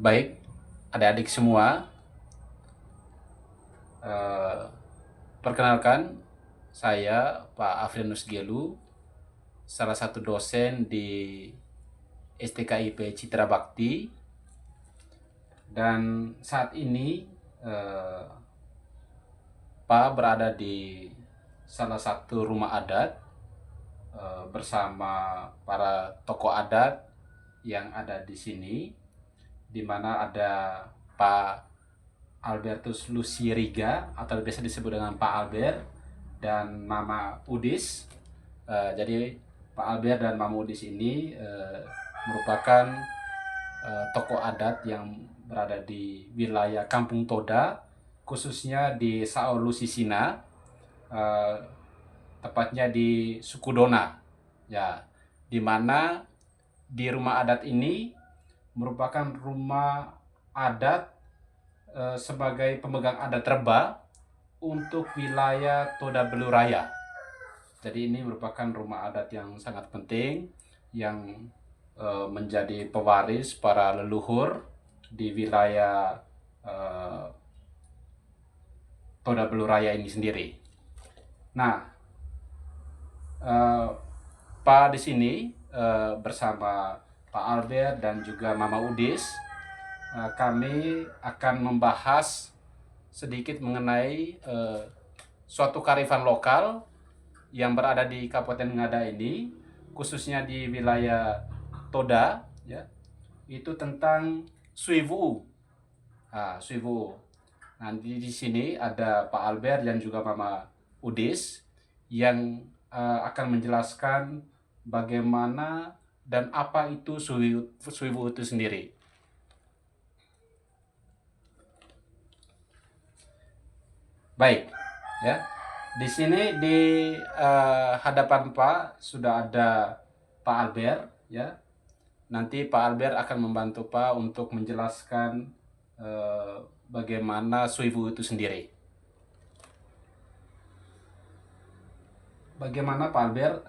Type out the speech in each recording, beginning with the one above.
Baik, adik-adik semua, eh, perkenalkan saya Pak Afrianus Gelu, salah satu dosen di STKIP Citra Bakti, dan saat ini eh, Pak berada di salah satu rumah adat bersama para tokoh adat yang ada di sini, di mana ada Pak Albertus Luciriga atau biasa disebut dengan Pak Albert dan Mama Udis. Jadi Pak Albert dan Mama Udis ini merupakan tokoh adat yang berada di wilayah Kampung Toda, khususnya di Sao Lusisina, tepatnya di Sukudona, ya, di mana di rumah adat ini merupakan rumah adat sebagai pemegang adat terba untuk wilayah Toda Beluraya. Jadi ini merupakan rumah adat yang sangat penting yang menjadi pewaris para leluhur di wilayah Toda Beluraya ini sendiri. Nah, Pak di sini bersama Pak Albert dan juga Mama Udis, kami akan membahas sedikit mengenai suatu kearifan lokal yang berada di Kabupaten Ngada ini, khususnya di wilayah Toda, ya, itu tentang Suiwu. Suiwu. Nanti di sini ada Pak Albert dan juga Mama Udis yang akan menjelaskan bagaimana dan apa itu Suiwu itu sendiri. Baik, ya. Di sini di hadapan Pak sudah ada Pak Albert, ya. Nanti Pak Albert akan membantu Pak untuk menjelaskan bagaimana Suiwu itu sendiri. Bagaimana Pak Albert?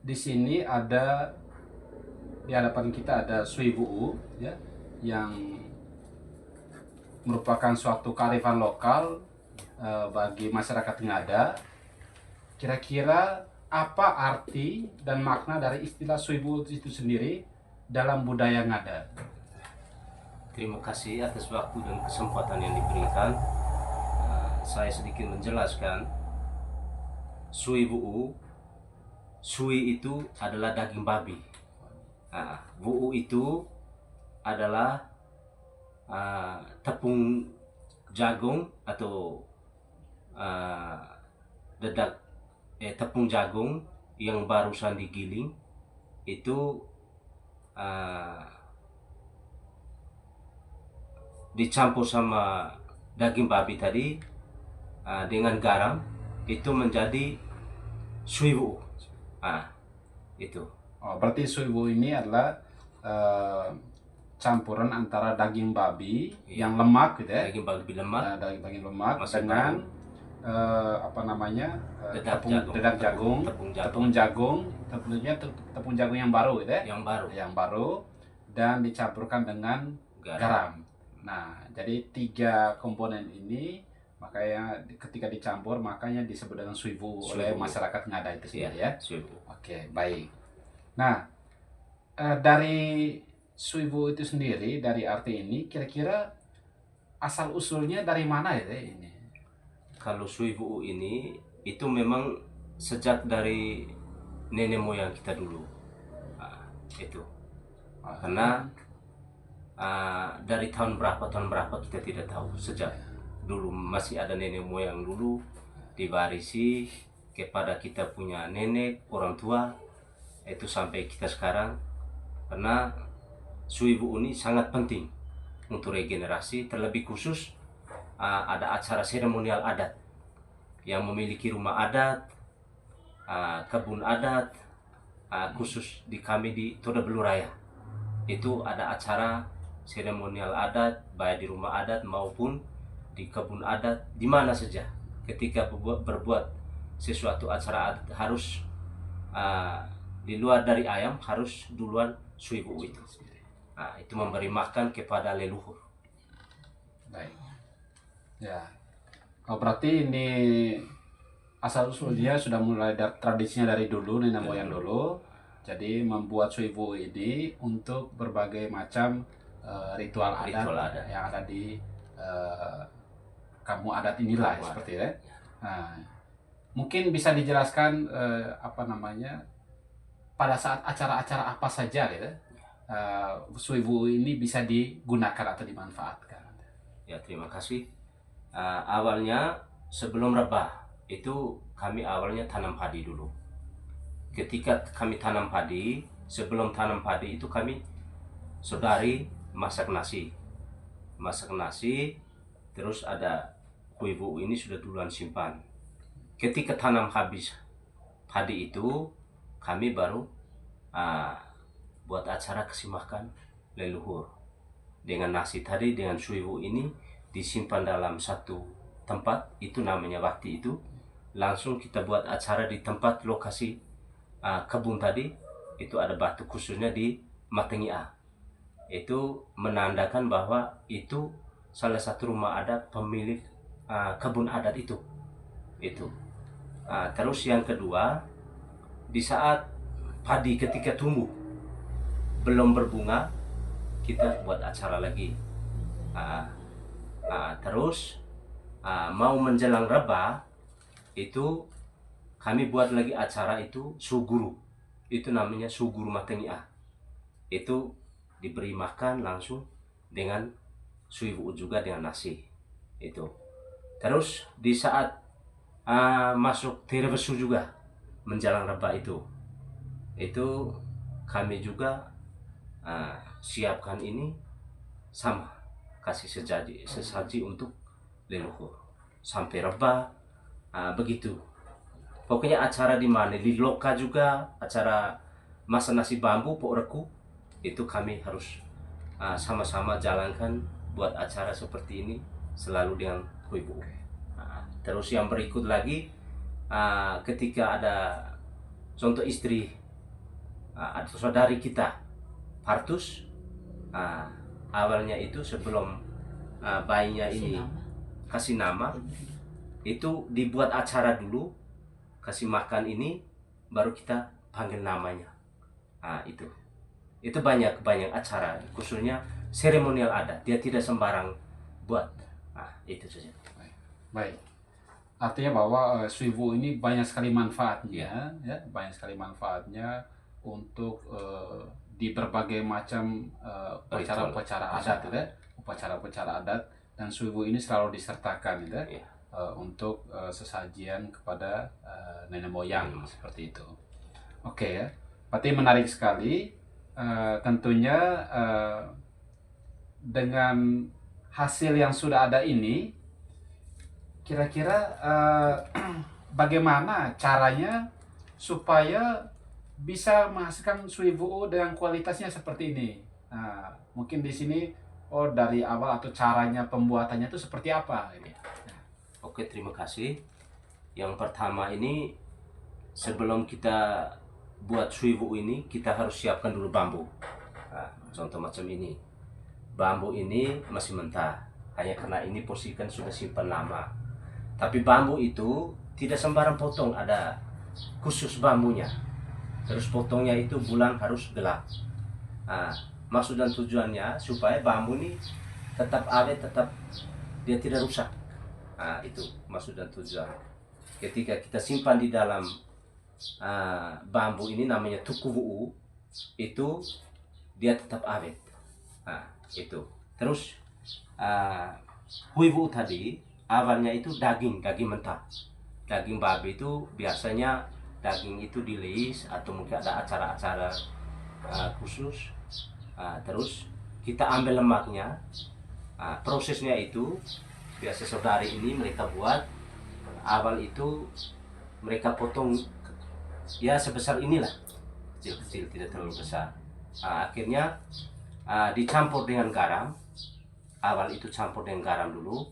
Di sini ada di hadapan kita ada Suiwu, ya, yang merupakan suatu kearifan lokal bagi masyarakat Ngada. Kira-kira apa arti dan makna dari istilah Suiwu itu sendiri dalam budaya Ngada? Terima kasih atas waktu dan kesempatan yang diberikan. Saya sedikit menjelaskan. Suiwu, sui itu adalah daging babi. Wuu itu adalah tepung jagung atau tepung jagung yang barusan digiling itu dicampur sama daging babi tadi dengan garam, itu menjadi suiwu. Itu. Oh, berarti Suiwu ini adalah campuran antara daging babi yang lemak, gitu ya, daging babi lemak, daging lemak masih dengan tepung jagung, tentunya tepung jagung yang baru, gitu ya, yang baru, dan dicampurkan dengan garam. Nah, jadi 3 komponen ini makanya ketika dicampur makanya disebut dengan Suiwu oleh masyarakat Ngada itu sendiri, ya. Oke, baik. Nah, dari Suiwu itu sendiri, dari arti ini, kira-kira asal usulnya dari mana ya ini? Kalau Suiwu ini itu memang sejak dari nenek moyang kita dulu. Itu. Karena dari tahun berapa kita tidak tahu. Sejak dulu masih ada nenek moyang dulu diwarisi kepada kita punya nenek, orang tua, itu sampai kita sekarang. Karena Suiwu ini sangat penting untuk regenerasi, terlebih khusus ada acara seremonial adat yang memiliki rumah adat, kebun adat, khusus di kami di Toda Beluraya. Itu ada acara seremonial adat baik di rumah adat maupun di kebun adat, di mana saja. Ketika berbuat sesuatu acara adat harus di luar dari ayam, harus duluan Suiwu itu. Itu memberi makan kepada leluhur. Baik. Ya. Oh, berarti ini asal usulnya sudah mulai dari tradisinya dari dulu, nenek moyang dulu. Jadi membuat suiwu ini untuk berbagai macam ritual adat, Ritual adat. yang ada di kampung adat inilah, Kampung seperti ya. Nah, mungkin bisa dijelaskan pada saat acara-acara apa saja gitu, suiwu ini bisa digunakan atau dimanfaatkan. Ya, terima kasih. Awalnya sebelum rebah itu kami awalnya tanam padi dulu. Ketika kami tanam padi, sebelum tanam padi itu kami saudari masak nasi, terus ada kuivu ini sudah duluan simpan. Ketika tanam habis padi itu, kami baru buat acara kasih makan leluhur dengan nasi tadi, dengan suiwu ini disimpan dalam satu tempat, itu namanya bakti. Itu langsung kita buat acara di tempat lokasi kebun tadi. Itu ada batu khususnya di Matengia, itu menandakan bahwa itu salah satu rumah adat pemilik kebun adat itu. Terus yang kedua, di saat padi ketika tumbuh belum berbunga, kita buat acara lagi. Terus mau menjelang rebah itu kami buat lagi acara, itu suguru. Itu namanya suguru Matengia. Itu diberi makan langsung dengan suiwu juga dengan nasi. Itu. Terus di saat masuk tirebesu juga menjelang rebah itu kami juga siapkan ini sama, kasih sesaji untuk leluhur sampai rebah. Begitu. Pokoknya acara di mana, di loka juga acara masa nasi bambu pok reku, itu kami harus sama-sama jalankan buat acara seperti ini selalu dengan kuivu. Terus yang berikut lagi, ketika ada contoh istri atau saudari kita partus, awalnya itu sebelum bayinya ini kasih nama, itu dibuat acara dulu, kasih makan ini, baru kita panggil namanya. Itu banyak acara, khususnya seremonial adat, dia tidak sembarang buat. Itu saja. Baik. Artinya bahwa suiwu ini banyak sekali manfaatnya, ya, banyak sekali manfaatnya untuk di berbagai macam upacara-upacara adat, ya, upacara-upacara adat, dan suiwu ini selalu disertakan, ya, untuk sesajian kepada nenek moyang, seperti itu. Oke, ya, berarti menarik sekali. Tentunya dengan hasil yang sudah ada ini, kira-kira bagaimana caranya supaya bisa menghasilkan suiwu dengan kualitasnya seperti ini? Mungkin di sini dari awal atau caranya pembuatannya itu seperti apa? Oke, terima kasih. Yang pertama ini, sebelum kita buat suiwu ini, kita harus siapkan dulu bambu. Contoh macam ini, bambu ini masih mentah, hanya karena ini posisikan sudah simpan lama. Tapi bambu itu tidak sembarang potong, ada khusus bambunya. Terus potongnya itu bulan harus gelap. Maksud dan tujuannya supaya bambu ini tetap awet, tetap dia tidak rusak. Itu maksud dan tujuan. Ketika kita simpan di dalam bambu ini, namanya tukuwu, itu dia tetap awet. Itu. Terus huiwu tadi awalnya itu daging mentah, daging babi. Itu biasanya daging itu dileis atau mungkin ada acara-acara khusus. Terus kita ambil lemaknya. Prosesnya itu biasa saudari ini mereka buat, awal itu mereka potong ya sebesar inilah, kecil-kecil, tidak terlalu besar. Akhirnya dicampur dengan garam. Awal itu campur dengan garam dulu,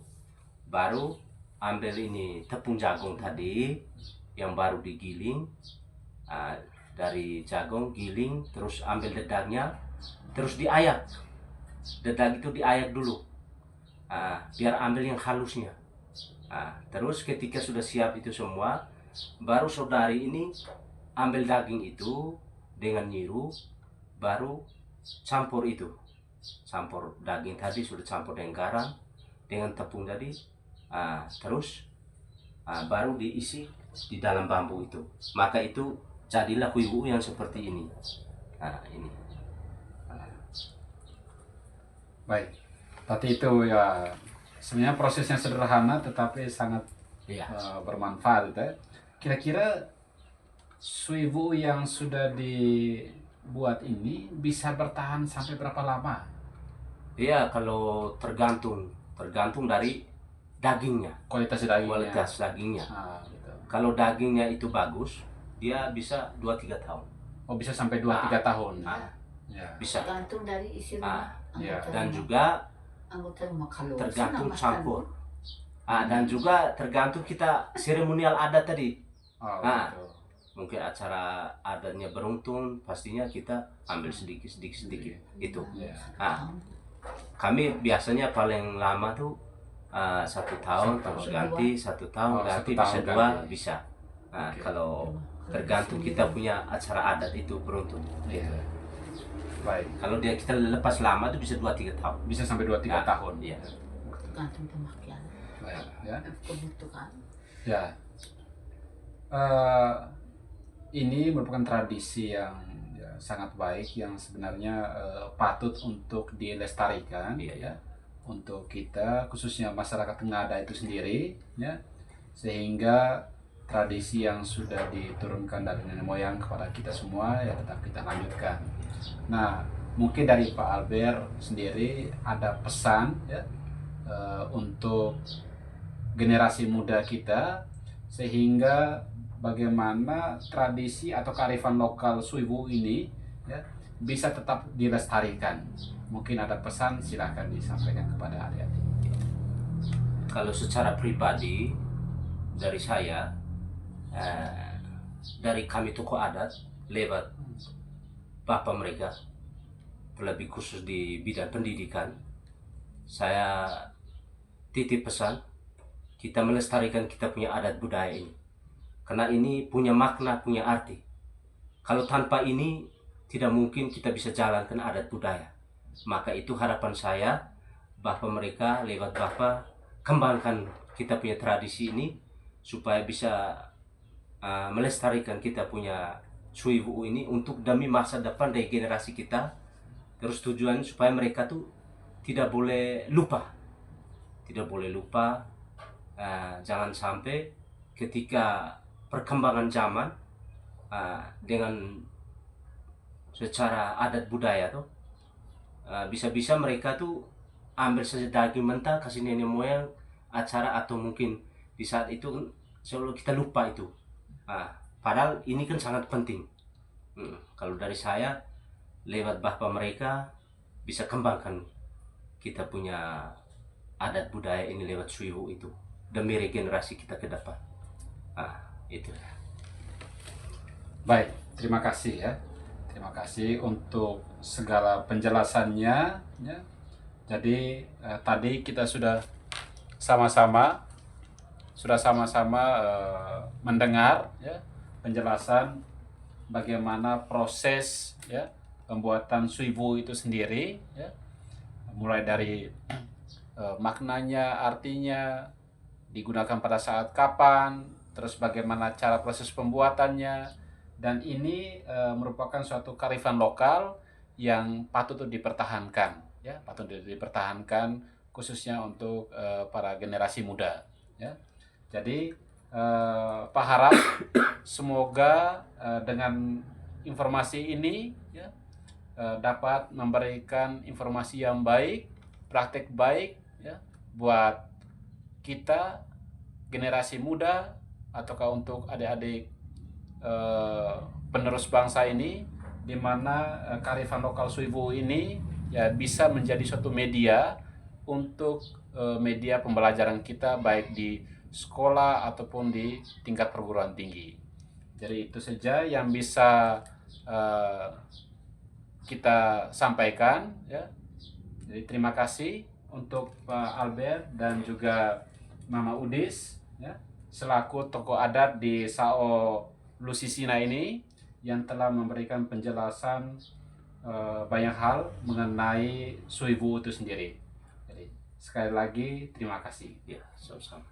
baru ambil ini tepung jagung tadi yang baru digiling. Dari jagung giling, terus ambil dedagnya, terus diayak. Daging itu diayak dulu, biar ambil yang halusnya. Terus ketika sudah siap itu semua, baru saudari ini ambil daging itu dengan nyiru, baru campur itu. Campur daging tadi sudah campur dengan garam, dengan tepung tadi, terus baru diisi di dalam bambu itu. Maka itu jadilah huibu yang seperti ini. Ini. Baik, tadi itu ya sebenarnya prosesnya sederhana tetapi sangat Iya. bermanfaat gitu ya. Kira-kira suiwu yang sudah dibuat ini bisa bertahan sampai berapa lama? Iya, kalau tergantung dari dagingnya, Kualitas dagingnya. kualitas dagingnya. Gitu. Kalau dagingnya itu bagus, dia bisa 2-3 tahun. Oh, bisa sampai 2-3 tahun. Ya. Bisa. Tergantung dari isi rumah. Ya. Dan juga anggota rumah kalau tergantung senang campur. makan. Dan juga tergantung kita seremonial adat tadi. Oh, Nah. gitu. Mungkin acara adatnya beruntun, pastinya kita ambil sedikit. Itu. Ya. Kami biasanya paling lama tuh 1 tahun, terus ganti 1 tahun, Oh, ganti 1 bisa tahun 2 ganti. bisa. Oke. Kalau tergantung kita punya acara adat itu beruntun. Iya. Baik. Kalau kita lepas lama itu bisa 2-3 tahun. Bisa sampai 2-3 tahun. Iya. Tergantung pemakaian. Baik, ya. Kebutuhan. Ya. Ini merupakan tradisi yang sangat baik yang sebenarnya patut untuk dilestarikan, Iya. ya, untuk kita khususnya masyarakat Ngada itu sendiri, ya, sehingga tradisi yang sudah diturunkan dari nenek moyang kepada kita semua ya tetap kita lanjutkan. Nah, mungkin dari Pak Albert sendiri ada pesan ya untuk generasi muda kita sehingga bagaimana tradisi atau kearifan lokal Suiwu ini ya bisa tetap dilestarikan. Mungkin ada pesan, silahkan disampaikan kepada adik-adik. Kalau secara pribadi dari saya, dari kami tokoh adat lewat bapak mereka, terlebih khusus di bidang pendidikan, saya titip pesan kita melestarikan kita punya adat budaya ini, karena ini punya makna, punya arti. Kalau tanpa ini tidak mungkin kita bisa jalankan adat budaya. Maka itu harapan saya, bapak mereka lewat bapak kembangkan kita punya tradisi ini supaya bisa melestarikan kita punya Suiwu ini untuk demi masa depan dari generasi kita. Terus tujuan supaya mereka tuh tidak boleh lupa, jangan sampai ketika perkembangan zaman dengan secara adat budaya tuh bisa-bisa mereka tuh ambil saja daging mentah kasih nenek moyang acara, atau mungkin di saat itu selalu kita lupa itu. Padahal ini kan sangat penting. Kalau dari saya lewat bapak mereka bisa kembangkan kita punya adat budaya ini lewat Suiwu itu demi regenerasi kita ke depan. Itu. Baik, terima kasih ya. Terima kasih untuk segala penjelasannya ya. Jadi tadi kita sudah sama-sama mendengar ya penjelasan bagaimana proses ya pembuatan Suiwu itu sendiri ya. Mulai dari maknanya, artinya, digunakan pada saat kapan, terus bagaimana cara proses pembuatannya, dan ini merupakan suatu kearifan lokal yang patut dipertahankan ya, khususnya untuk para generasi muda ya. Jadi Pak harap semoga dengan informasi ini ya dapat memberikan informasi yang baik, praktek baik ya buat kita generasi muda ataukah untuk adik-adik penerus bangsa ini, di mana kearifan lokal Suiwu ini ya bisa menjadi suatu media untuk media pembelajaran kita baik di sekolah ataupun di tingkat perguruan tinggi. Jadi itu saja yang bisa kita sampaikan ya. Jadi terima kasih untuk Pak Albert dan juga Mama Udis ya, selaku tokoh adat di Sao Lusisina ini yang telah memberikan penjelasan banyak hal mengenai Suibu itu sendiri. Jadi sekali lagi terima kasih. Ya, sama-sama.